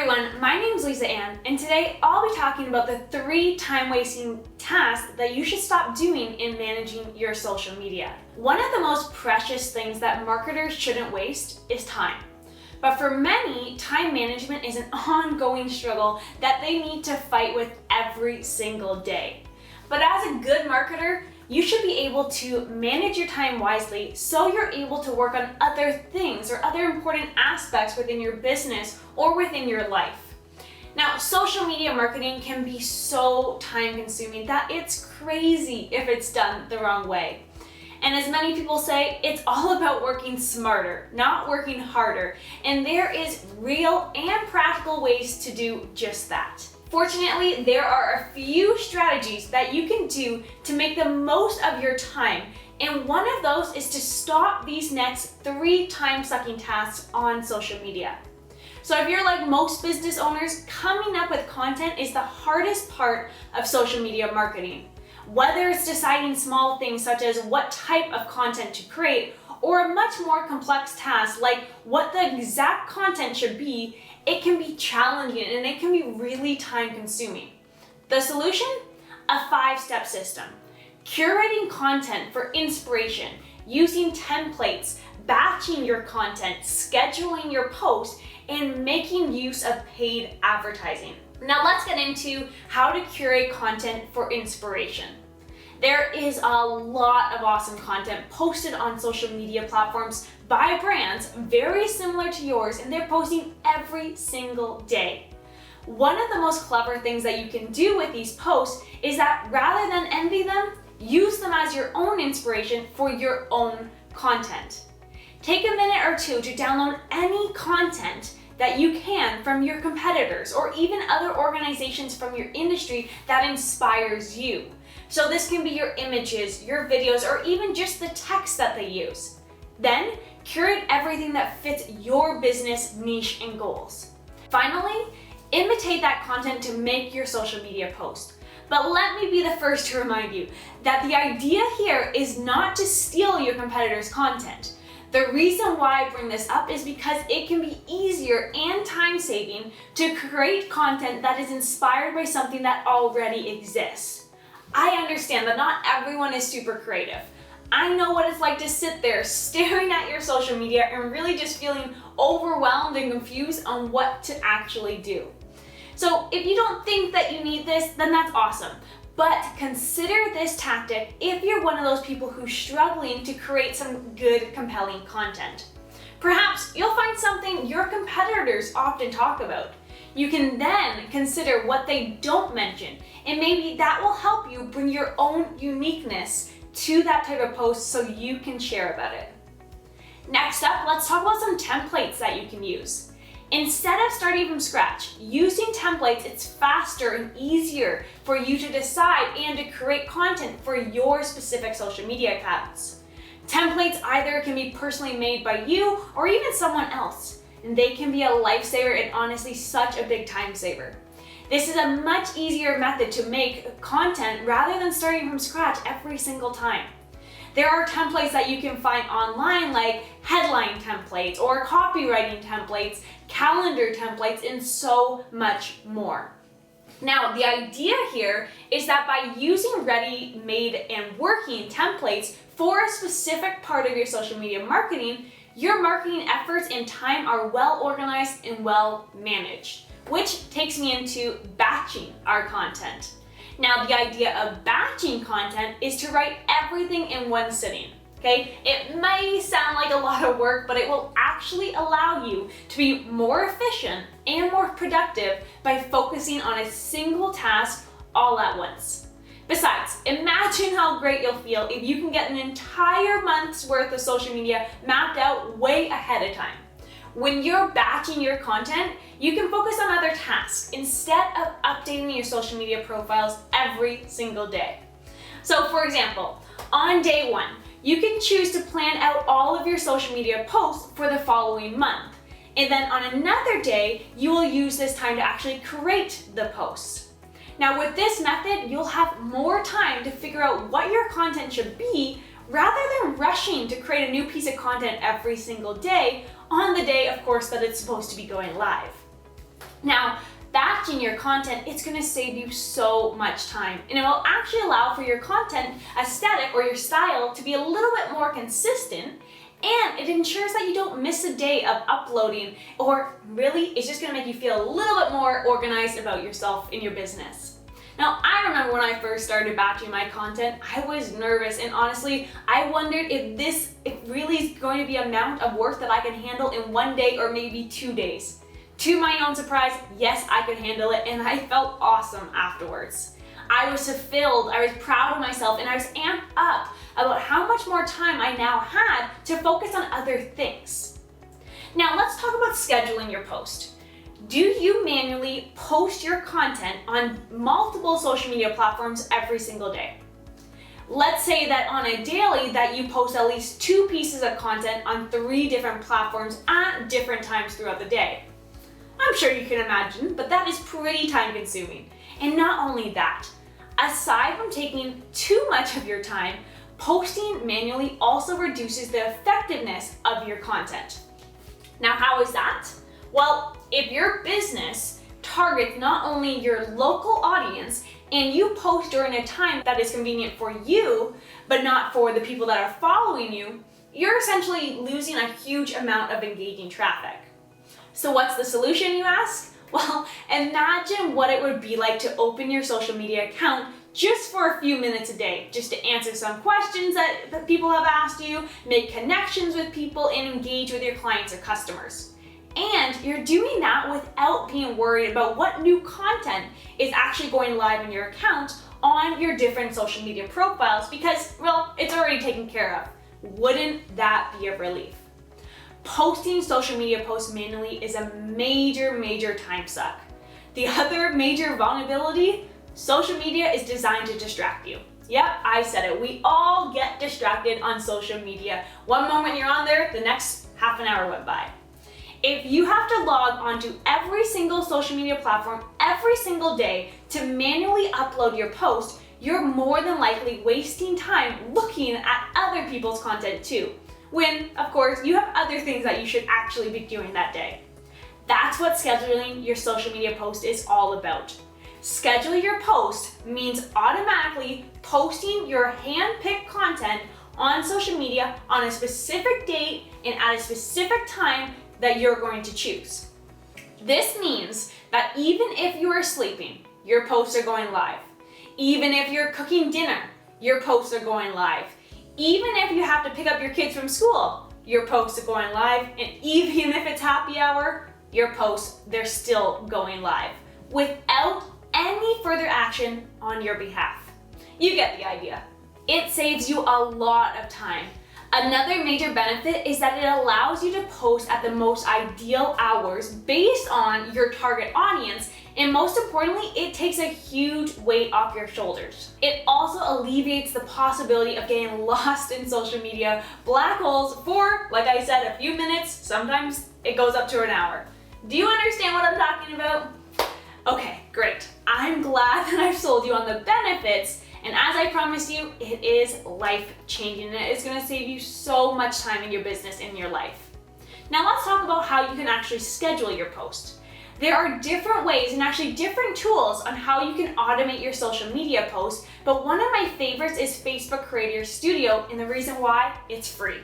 everyone, my name is 𝙎𝙬𝙎, and today I'll be talking about the 3 time-wasting tasks that you should stop doing in managing your social media. One of the most precious things that marketers shouldn't waste is time. But for many, time management is an ongoing struggle that they need to fight with every single day. But as a good marketer, you should be able to manage your time wisely so you're able to work on other things or other important aspects within your business or within your life. Now, social media marketing can be so time consuming that it's crazy if it's done the wrong way. And as many people say, it's all about working smarter, not working harder. And there is real and practical ways to do just that. Fortunately, there are a few strategies that you can do to make the most of your time. And one of those is to stop these next 3 time-sucking tasks on social media. So if you're like most business owners, coming up with content is the hardest part of social media marketing. Whether it's deciding small things such as what type of content to create, or a much more complex task like what the exact content should be, it can be challenging and it can be really time consuming. The solution? A 5-step system. Curating content for inspiration, using templates, batching your content, scheduling your posts, and making use of paid advertising. Now let's get into how to curate content for inspiration. There is a lot of awesome content posted on social media platforms by brands very similar to yours, and they're posting every single day. One of the most clever things that you can do with these posts is that rather than envy them, use them as your own inspiration for your own content. Take a minute or two to download any content that you can from your competitors or even other organizations from your industry that inspires you. So this can be your images, your videos, or even just the text that they use. Then, curate everything that fits your business niche and goals. Finally, imitate that content to make your social media post. But let me be the first to remind you that the idea here is not to steal your competitors' content. The reason why I bring this up is because it can be easier and time-saving to create content that is inspired by something that already exists. I understand that not everyone is super creative. I know what it's like to sit there staring at your social media and really just feeling overwhelmed and confused on what to actually do. So if you don't think that you need this, then that's awesome. But consider this tactic if you're one of those people who's struggling to create some good, compelling content. Perhaps you'll find something your competitors often talk about. You can then consider what they don't mention, and maybe that will help you bring your own uniqueness to that type of post so you can share about it. Next up, let's talk about some templates that you can use. Instead of starting from scratch, using templates, it's faster and easier for you to decide and to create content for your specific social media accounts. Templates either can be personally made by you or even someone else, and they can be a lifesaver and honestly such a big time saver. This is a much easier method to make content rather than starting from scratch every single time. There are templates that you can find online like headline templates or copywriting templates, calendar templates, and so much more. Now, the idea here is that by using ready-made and working templates for a specific part of your social media marketing, your marketing efforts and time are well organized and well managed, which takes me into batching our content. Now, the idea of batching content is to write everything in one sitting. Okay? It may sound like a lot of work, but it will actually allow you to be more efficient and more productive by focusing on a single task all at once. Besides, imagine how great you'll feel if you can get an entire month's worth of social media mapped out way ahead of time. When you're batching your content, you can focus on other tasks instead of updating your social media profiles every single day. So for example, on day 1, you can choose to plan out all of your social media posts for the following month. And then on another day, you will use this time to actually create the posts. Now with this method, you'll have more time to figure out what your content should be rather than rushing to create a new piece of content every single day on the day, of course, that it's supposed to be going live. Now, batching your content, it's gonna save you so much time, and it will actually allow for your content aesthetic or your style to be a little bit more consistent, and it ensures that you don't miss a day of uploading, or really, it's just gonna make you feel a little bit more organized about yourself in your business. Now, I remember when I first started batching my content, I was nervous, and honestly, I wondered if really is going to be an amount of work that I can handle in one day or maybe 2 days. To my own surprise, yes, I could handle it, and I felt awesome afterwards. I was fulfilled, I was proud of myself, and I was amped up about how much more time I now had to focus on other things. Now, let's talk about scheduling your post. Do you manually post your content on multiple social media platforms every single day? Let's say that on a daily that you post at least 2 pieces of content on 3 different platforms at different times throughout the day. I'm sure you can imagine, but that is pretty time consuming. And not only that, aside from taking too much of your time, posting manually also reduces the effectiveness of your content. Now, how is that? Well, if your business targets not only your local audience and you post during a time that is convenient for you, but not for the people that are following you, you're essentially losing a huge amount of engaging traffic. So what's the solution, you ask? Well, imagine what it would be like to open your social media account just for a few minutes a day, just to answer some questions that people have asked you, make connections with people, and engage with your clients or customers. And you're doing that without being worried about what new content is actually going live in your account on your different social media profiles because, well, it's already taken care of. Wouldn't that be a relief? Posting social media posts manually is a major time suck. The other major vulnerability, social media is designed to distract you. Yep, I said it. We all get distracted on social media. One moment you're on there, the next half an hour went by. If you have to log onto every single social media platform every single day to manually upload your post, you're more than likely wasting time looking at other people's content too, when, of course, you have other things that you should actually be doing that day. That's what scheduling your social media post is all about. Schedule your post means automatically posting your hand-picked content on social media on a specific date and at a specific time that you're going to choose. This means that even if you are sleeping, your posts are going live. Even if you're cooking dinner, your posts are going live. Even if you have to pick up your kids from school, your posts are going live. And even if it's happy hour, your posts, they're still going live without any further action on your behalf. You get the idea. It saves you a lot of time. Another major benefit is that it allows you to post at the most ideal hours based on your target audience, and most importantly, it takes a huge weight off your shoulders. It also alleviates the possibility of getting lost in social media black holes for, like I said, a few minutes. Sometimes it goes up to an hour. Do you understand what I'm talking about? Okay, great. I'm glad that I've sold you on the benefits. And as I promised you, it is life-changing and it's gonna save you so much time in your business and your life. Now let's talk about how you can actually schedule your post. There are different ways and actually different tools on how you can automate your social media posts, but one of my favorites is Facebook Creator Studio, and the reason why, it's free.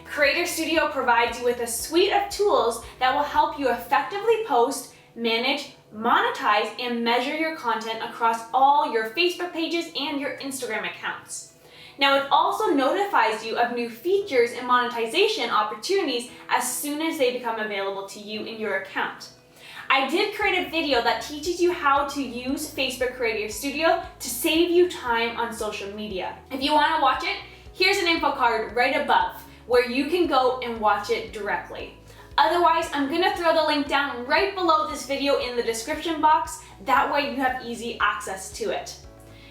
Creator Studio provides you with a suite of tools that will help you effectively post, manage, monetize, and measure your content across all your Facebook pages and your Instagram accounts. Now, it also notifies you of new features and monetization opportunities as soon as they become available to you in your account. I did create a video that teaches you how to use Facebook Creator Studio to save you time on social media. If you want to watch it, here's an info card right above where you can go and watch it directly. Otherwise, I'm gonna throw the link down right below this video in the description box. That way you have easy access to it.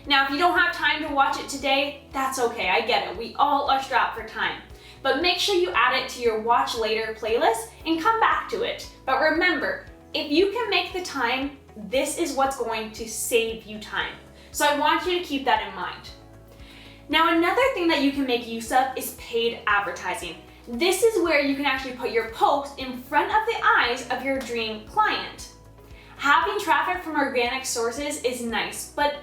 Now, if you don't have time to watch it today, that's okay, I get it. We all are strapped for time. But make sure you add it to your watch later playlist and come back to it. But remember, if you can make the time, this is what's going to save you time. So I want you to keep that in mind. Now, another thing that you can make use of is paid advertising. This is where you can actually put your post in front of the eyes of your dream client. traffic from organic sources is nice, but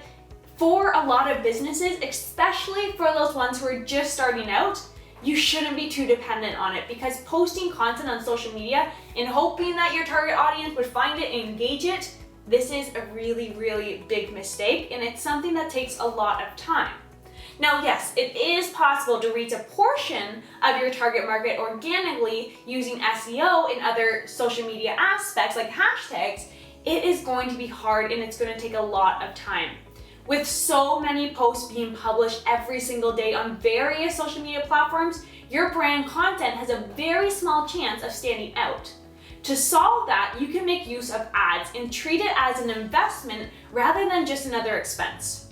for a lot of businesses, especially for those ones who are just starting out, you shouldn't be too dependent on it, because posting content on social media and hoping that your target audience would find it and engage it, this is a really, really big mistake, and it's something that takes a lot of time. Now, yes, it is possible to reach a portion of your target market organically using SEO and other social media aspects like hashtags. It is going to be hard and it's going to take a lot of time. With so many posts being published every single day on various social media platforms, your brand content has a very small chance of standing out. To solve that, you can make use of ads and treat it as an investment rather than just another expense.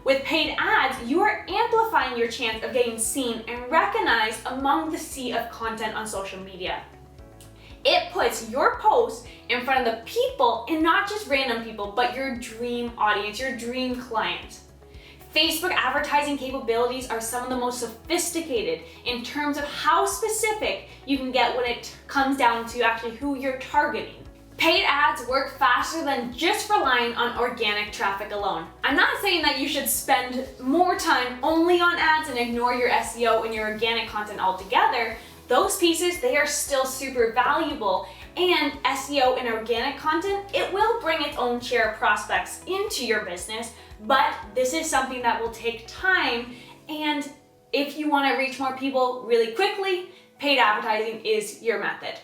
With paid ads, you are amplifying your chance of getting seen and recognized among the sea of content on social media. It puts your post in front of the people, and not just random people, but your dream audience, your dream client. Facebook advertising capabilities are some of the most sophisticated in terms of how specific you can get when it comes down to actually who you're targeting. Paid ads work faster than just relying on organic traffic alone. I'm not saying that you should spend more time only on ads and ignore your SEO and your organic content altogether. Those pieces, they are still super valuable, and SEO and organic content, it will bring its own share of prospects into your business, but this is something that will take time, and if you want to reach more people really quickly, paid advertising is your method.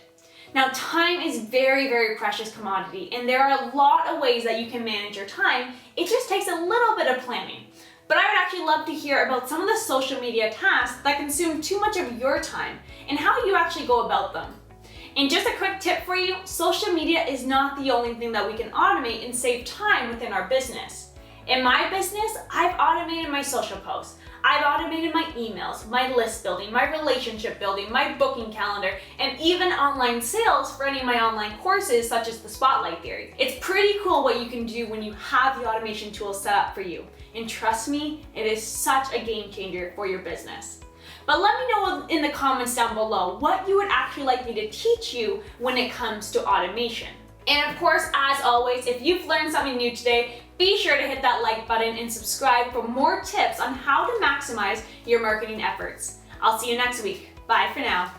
Now, time is very, very precious commodity, and there are a lot of ways that you can manage your time. It just takes a little bit of planning. But I would actually love to hear about some of the social media tasks that consume too much of your time and how you actually go about them. And just a quick tip for you, social media is not the only thing that we can automate and save time within our business. In my business, I've automated my social posts. I've automated my emails, my list building, my relationship building, my booking calendar, and even online sales for any of my online courses such as the Spotlight Theory. It's pretty cool what you can do when you have the automation tools set up for you. And trust me, it is such a game changer for your business. But let me know in the comments down below what you would actually like me to teach you when it comes to automation. And of course, as always, if you've learned something new today, be sure to hit that like button and subscribe for more tips on how to maximize your marketing efforts. I'll see you next week. Bye for now.